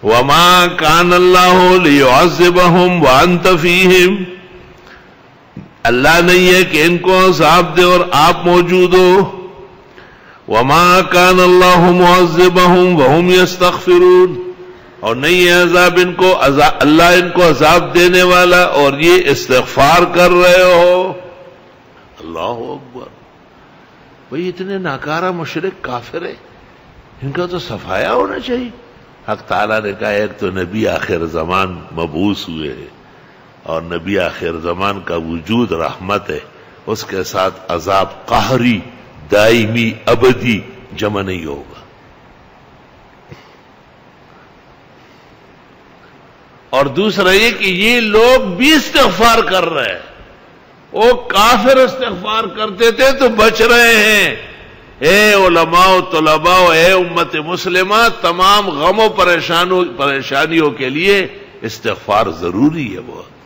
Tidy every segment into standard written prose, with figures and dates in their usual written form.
وما كان الله ليعذبهم وانت فيهم، اللہ نہیں ہے کہ ان کو عذاب دے اور آپ موجود ہو. وما كان الله معذبهم وهم يستغفرون، اور نہیں ہے عذاب ان کو، اللہ ان کو عذاب دینے والا اور یہ استغفار کر رہے ہو. اللہ اکبر. بھئی اتنے ناکارہ مشرک کافر ہے، ان کا تو صفایا ہونا چاہیے. حق تعالیٰ نے کہا ایک تو نبی آخر زمان مبعوث ہوئے ہیں اور نبی آخر زمان کا وجود رحمت ہے، اس کے ساتھ عذاب قہری دائمی ابدی جمع نہیں ہوگا. اور دوسرا یہ کہ یہ لوگ بھی استغفار کر رہے ہیں. وہ کافر استغفار کرتے تھے تو بچ رہے ہیں. اے علماء و طلباء و اے امت مسلمہ، تمام غم و پریشانیوں کے لیے استغفار ضروری ہے. بہت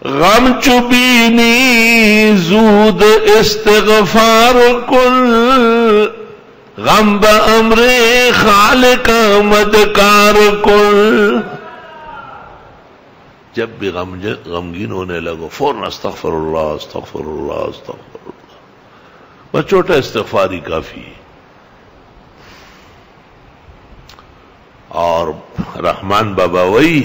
غم چبینی زود استغفار کل، غم بامر خالق مدکار کل. جب بھی غمگین ہونے لگو فوراً استغفر اللہ استغفر اللہ استغفر اللہ. بس چھوٹا استغفار ہی کافی ہے. اور رحمان بابا وہی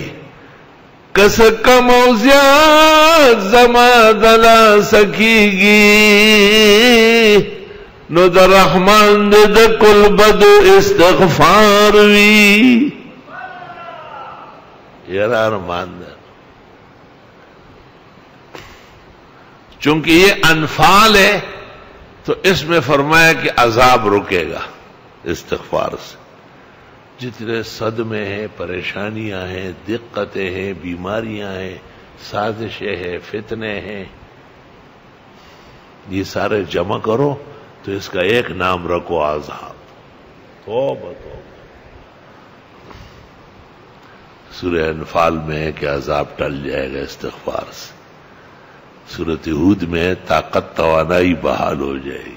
کس کم و زیاد زما دلا سکی گی، نو در رحمان د کل بد استغفار وی. یہ رحمان دا چونکہ یہ انفال ہے تو اس میں فرمایا کہ عذاب رکے گا استغفار سے. جتنے صدمے ہیں، پریشانیاں ہیں، دقتیں ہیں، بیماریاں ہیں، سازشیں ہیں، فتنے ہیں، یہ سارے جمع کرو تو اس کا ایک نام رکھو عذاب. توبہ توبہ. سورہ انفال میں ہے کہ عذاب ٹل جائے گا استغفار سے. سورۃ ہود میں طاقت توانائی بحال ہو جائے گی.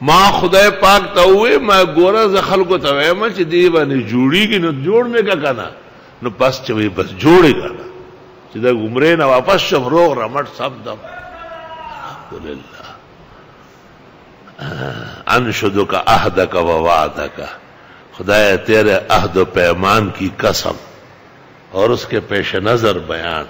ماں خدای پاک تا ہوئے میں گورا زخل کو تویمہ چی دیوانی جوڑی گی نو جوڑنے کا کنا نو پس چوئی بس جوڑے گا نا چی دا گمرے نا واپس شم روغ رمٹ سب دم. الحمدللہ. انشدک عہدک و وعدک، خدای تیرے عہد و پیمان کی قسم اور اس کے پیش نظر بیان